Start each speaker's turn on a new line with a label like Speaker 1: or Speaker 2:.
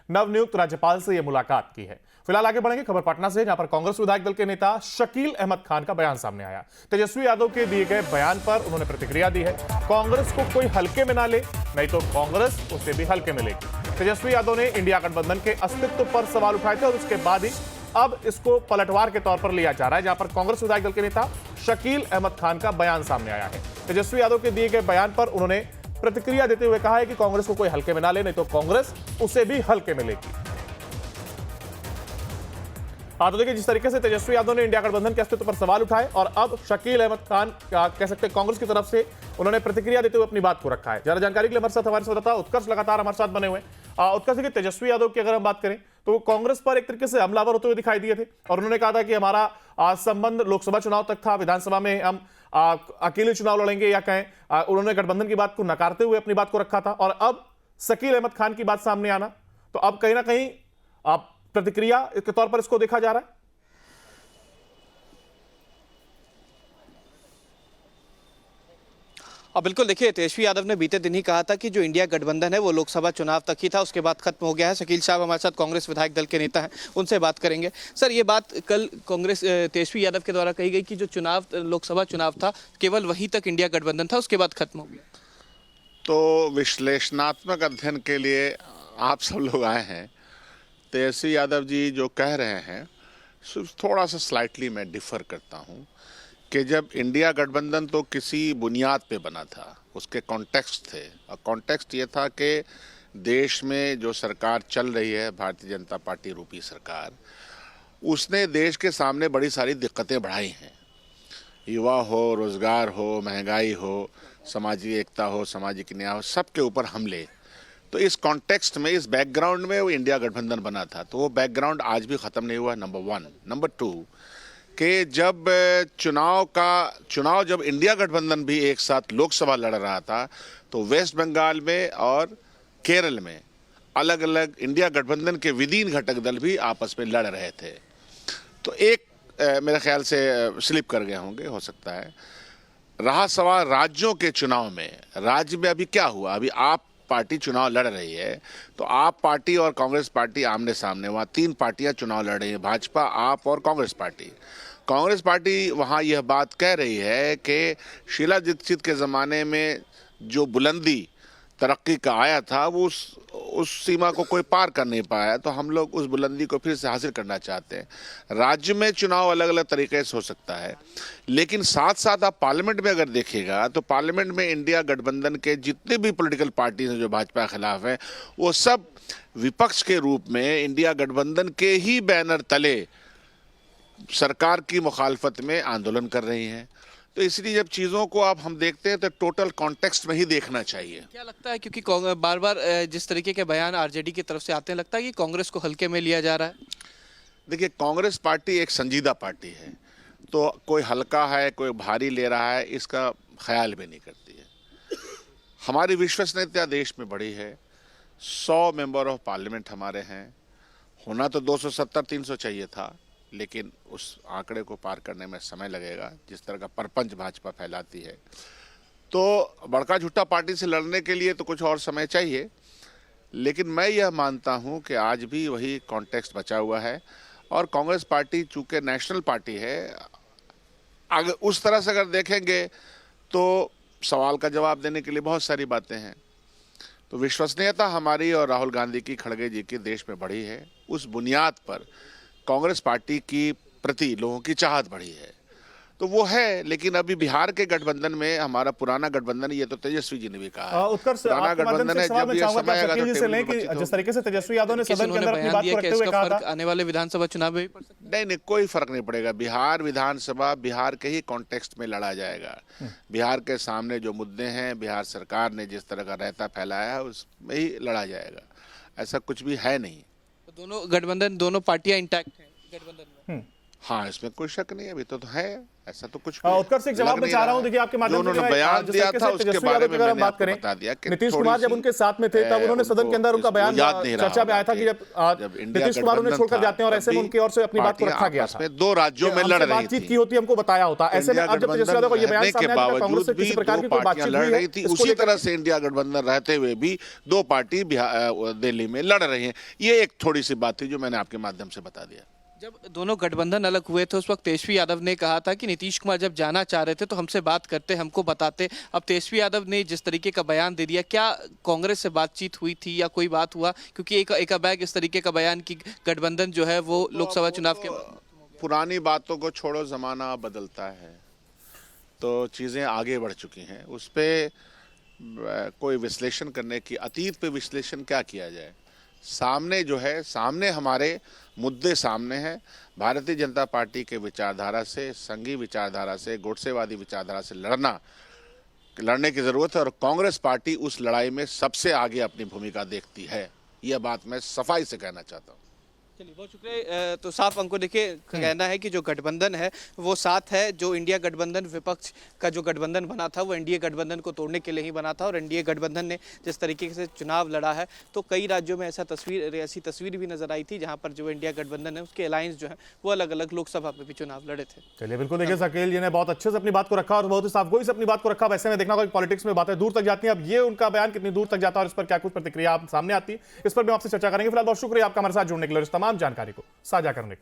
Speaker 1: नवनियुक्त राज्यपाल से यह मुलाकात की है। फिलहाल आगे बढ़ेंगे खबर पटना से, जहां पर कांग्रेस विधायक दल के नेता शकील अहमद खान का बयान सामने आया। तेजस्वी यादव के दिए गए बयान पर उन्होंने प्रतिक्रिया दी है। कांग्रेस को कोई हल्के में ना ले, नहीं तो कांग्रेस उसे भी हल्के में लेगी। तेजस्वी यादव ने इंडिया गठबंधन के अस्तित्व पर सवाल उठाए थे और उसके बाद ही अब इसको पलटवार के तौर पर लिया जा रहा है, जहां पर कांग्रेस विधायक दल के नेता शकील अहमद खान का बयान सामने आया है। तेजस्वी यादव के दिए गए बयान पर उन्होंने प्रतिक्रिया देते हुए कहा है कि कांग्रेस को कोई हल्के में ना ले, नहीं तो कांग्रेस उसे भी हल्के में लेगी। तो देखिए, जिस तरीके से तेजस्वी यादव ने इंडिया गठबंधन के अस्तित्व पर सवाल उठाए और अब शकील अहमद खान कह सकते हैं कांग्रेस की तरफ से उन्होंने प्रतिक्रिया देते हुए अपनी बात को रखा है। ज्यादा जानकारी के लिए हमारे साथ उत्कर्ष लगातार हमारे साथ बने हुए। उत्कर्ष, देखिए तेजस्वी यादव की अगर हम बात करें तो वो कांग्रेस पर एक तरीके से हमलावर होते हुए दिखाई दिए थे और उन्होंने कहा था कि हमारा संबंध लोकसभा चुनाव तक था, विधानसभा में हम अकेले चुनाव लड़ेंगे या कहें उन्होंने गठबंधन की बात को नकारते हुए अपनी बात को रखा था। और अब शकील अहमद खान की बात सामने आना, तो अब कहीं ना कहीं प्रतिक्रिया के तौर पर इसको देखा जा रहा है।
Speaker 2: और बिल्कुल देखिए, तेजस्वी यादव ने बीते दिन ही कहा था कि जो इंडिया गठबंधन है वो लोकसभा चुनाव तक ही था, उसके बाद खत्म हो गया है। शकील साहब हमारे साथ कांग्रेस विधायक दल के नेता हैं, उनसे बात करेंगे। सर, ये बात कल कांग्रेस तेजस्वी यादव के द्वारा कही गई कि जो चुनाव लोकसभा चुनाव था केवल वहीं तक इंडिया गठबंधन था, उसके बाद खत्म हो गया।
Speaker 3: तो विश्लेषणात्मक अध्ययन के लिए आप सब लोग आए हैं। तेजस्वी यादव जी जो कह रहे हैं सिर्फ थोड़ा सा स्लाइटली मैं डिफर करता हूं कि जब इंडिया गठबंधन तो किसी बुनियाद पे बना था, उसके कॉन्टेक्स्ट थे और कॉन्टेक्स्ट ये था कि देश में जो सरकार चल रही है, भारतीय जनता पार्टी रूपी सरकार, उसने देश के सामने बड़ी सारी दिक्कतें बढ़ाई हैं। युवा हो, रोजगार हो, महंगाई हो, सामाजिक एकता हो, सामाजिक न्याय हो, सबके ऊपर हमले। तो इस कॉन्टेक्स्ट में, इस बैकग्राउंड में वो इंडिया गठबंधन बना था। तो वो बैकग्राउंड आज भी ख़त्म नहीं हुआ, नंबर वन। नंबर टू कि जब चुनाव जब इंडिया गठबंधन भी एक साथ लोकसभा लड़ रहा था तो वेस्ट बंगाल में और केरल में अलग अलग इंडिया गठबंधन के विधीन घटक दल भी आपस में लड़ रहे थे। तो एक मेरे ख्याल से स्लिप कर गए होंगे, हो सकता है। रहा सवाल राज्यों के चुनाव में, राज्य में अभी क्या हुआ? अभी आप पार्टी चुनाव लड़ रही है तो आप पार्टी और कांग्रेस पार्टी आमने सामने, वहाँ तीन पार्टियां चुनाव लड़ रही हैं, भाजपा, आप और कांग्रेस पार्टी। कांग्रेस पार्टी वहाँ यह बात कह रही है कि शीला दीक्षित के ज़माने में जो बुलंदी तरक्की का आया था वो उस सीमा को कोई पार कर नहीं पाया, तो हम लोग उस बुलंदी को फिर से हासिल करना चाहते हैं। राज्य में चुनाव अलग अलग तरीके से हो सकता है, लेकिन साथ साथ आप पार्लियामेंट में अगर देखिएगा तो पार्लियामेंट में इंडिया गठबंधन के जितने भी पॉलिटिकल पार्टीज हैं जो भाजपा के खिलाफ हैं, वो सब विपक्ष के रूप में इंडिया गठबंधन के ही बैनर तले सरकार की मुखालफत में आंदोलन कर रही हैं। तो इसलिए जब चीज़ों को आप हम देखते हैं तो टोटल कॉन्टेक्स्ट में ही देखना चाहिए।
Speaker 2: क्या लगता है, क्योंकि बार बार जिस तरीके के बयान आरजेडी की तरफ से आते हैं, लगता है कि कांग्रेस को हल्के में लिया जा रहा है?
Speaker 3: देखिए, कांग्रेस पार्टी एक संजीदा पार्टी है, तो कोई हल्का है कोई भारी ले रहा है इसका ख्याल भी नहीं करती है। हमारी विश्वसनीयता देश में बड़ी है। 100 मेंबर ऑफ पार्लियामेंट हमारे हैं, होना तो 270-300 चाहिए था, लेकिन उस आंकड़े को पार करने में समय लगेगा। जिस तरह का परपंच भाजपा फैलाती है, तो बड़का झूठा पार्टी से लड़ने के लिए तो कुछ और समय चाहिए। लेकिन मैं यह मानता हूं कि आज भी वही कॉन्टेक्स्ट बचा हुआ है और कांग्रेस पार्टी चूंकि नेशनल पार्टी है, अगर उस तरह से अगर देखेंगे तो सवाल का जवाब देने के लिए बहुत सारी बातें हैं। तो विश्वसनीयता हमारी और राहुल गांधी की, खड़गे जी की देश में बढ़ी है। उस बुनियाद पर कांग्रेस पार्टी की प्रति लोगों की चाहत बढ़ी है, तो वो है। लेकिन अभी बिहार के गठबंधन में हमारा पुराना गठबंधन, ये तो तेजस्वी जी ने भी कहा है, पुराना गठबंधन है। जब ये समय आएगा तो
Speaker 1: जिस तरीके से तेजस्वी यादव ने सदन के अंदर अपनी बात को रखते हुए कहा था,
Speaker 2: आने वाले विधानसभा चुनाव में भी पड़ सकता है।
Speaker 3: नहीं, कोई फर्क नहीं पड़ेगा। बिहार विधानसभा बिहार के ही कॉन्टेक्स्ट में लड़ा जाएगा। बिहार के सामने जो मुद्दे हैं, बिहार सरकार ने जिस तरह का रहता फैलाया है, उसमें ही लड़ा जाएगा। ऐसा कुछ भी है नहीं।
Speaker 2: दोनों गठबंधन, दोनों पार्टियां इंटैक्ट हैं गठबंधन में।
Speaker 3: हाँ, इसमें कोई शक नहीं है, अभी तो है, ऐसा तो कुछ
Speaker 1: उत्कर्ष एक जवाब
Speaker 3: लग
Speaker 1: मैं
Speaker 3: नहीं
Speaker 1: चाह रहा
Speaker 3: रहा
Speaker 1: हूं,
Speaker 3: है।
Speaker 1: देखिए आपके माध्यम
Speaker 3: जो
Speaker 1: से
Speaker 3: उन्होंने बयान
Speaker 1: जिस
Speaker 3: दिया
Speaker 1: तरीके
Speaker 3: था
Speaker 1: से
Speaker 3: उसके
Speaker 1: तेजस्वी
Speaker 3: बारे
Speaker 1: यादव
Speaker 3: में
Speaker 1: की अगर हम
Speaker 3: मैंने
Speaker 1: बात
Speaker 3: आपको
Speaker 1: करें,
Speaker 3: बता दिया कि
Speaker 1: नीतीश
Speaker 3: थोड़ी
Speaker 1: कुमार जब
Speaker 3: सी,
Speaker 1: उनके साथ में थे तब उन्होंने सदन के अंदर उनका बयान
Speaker 3: याद नहीं रहा
Speaker 1: चर्चा में आया था कि जब
Speaker 3: इंडिया
Speaker 1: नीतीश कुमार उन्हें
Speaker 3: गठबंधन
Speaker 1: छोड़कर
Speaker 3: था,
Speaker 1: जाते हैं और ऐसे में
Speaker 3: तभी
Speaker 1: उनकी ओर से अपनी बात को
Speaker 3: पार्टियां
Speaker 1: रखा गया
Speaker 3: आपस
Speaker 1: था,
Speaker 3: में दो राज्यों में लड़ रही
Speaker 1: बातचीत
Speaker 3: थी।
Speaker 1: की होती हमको बताया होता। ऐसे में
Speaker 3: इंडिया
Speaker 1: अब जब तेजस्वी यादव को ये बयान
Speaker 3: रहने के
Speaker 1: सामने आया कि कांग्रेस से
Speaker 3: बावजूद भी
Speaker 1: किसी प्रकार की
Speaker 3: दो
Speaker 1: कोई
Speaker 3: पार्टियां
Speaker 1: बातचीत
Speaker 3: लड़
Speaker 1: हुई है,
Speaker 3: रही थी,
Speaker 1: इसको
Speaker 3: उसी
Speaker 1: लेकर
Speaker 3: तरह से इंडिया गठबंधन रहते हुए भी दो पार्टी दिल्ली में लड़ रही हैं। ये एक थोड़ी सी बात थी जो मैंने आपके माध्यम से बता दिया।
Speaker 2: जब दोनों गठबंधन अलग हुए थे उस वक्त तेजस्वी यादव ने कहा था कि नीतीश कुमार जब जाना चाह रहे थे तो हमसे बात करते, हमको बताते। अब तेजस्वी यादव ने जिस तरीके का बयान दे दिया, क्या कांग्रेस से बातचीत हुई थी या कोई बात हुआ? क्योंकि एक बैग इस तरीके का बयान कि गठबंधन जो है वो लोकसभा चुनाव के
Speaker 3: पुरानी बातों को छोड़ो, जमाना बदलता है तो चीज़ें आगे बढ़ चुकी हैं, उस पर कोई विश्लेषण करने की, अतीत पे विश्लेषण क्या किया जाए? सामने जो है, सामने हमारे मुद्दे सामने हैं। भारतीय जनता पार्टी के विचारधारा से, संघीय विचारधारा से, गोडसेवादी विचारधारा से लड़ने की ज़रूरत है और कांग्रेस पार्टी उस लड़ाई में सबसे आगे अपनी भूमिका देखती है। यह बात मैं सफाई से कहना चाहता हूँ।
Speaker 2: चलिए, बहुत शुक्रिया। तो साफ हमको देखिए कहना है कि जो गठबंधन है वो साथ है। जो इंडिया गठबंधन विपक्ष का जो गठबंधन बना था वो एनडीए गठबंधन को तोड़ने के लिए ही बना था और एनडीए गठबंधन ने जिस तरीके से चुनाव लड़ा है तो कई राज्यों में ऐसी तस्वीर भी नजर आई थी जहां पर जो इंडिया गठबंधन है उसके अलायंस जो है वो अलग अलग लोकसभा में भी चुनाव लड़े थे।
Speaker 1: चलिए, बिल्कुल देखिए शकील जी ने बहुत अच्छे से अपनी बात को रखा और बहुत ही साफ गोई से अपनी बात को रखा। वैसे में देखना होगा पॉलिटिक्स में बातें दूर तक जाती हैं, अब ये उनका बयान कितनी दूर तक जाता है और इस पर क्या कुछ प्रतिक्रिया आप सामने आती है, इस पर भी आपसे चर्चा करेंगे। फिलहाल बहुत शुक्रिया आपका हमारे साथ जुड़ने के लिए, इस तमाम जानकारी को साझा करने की।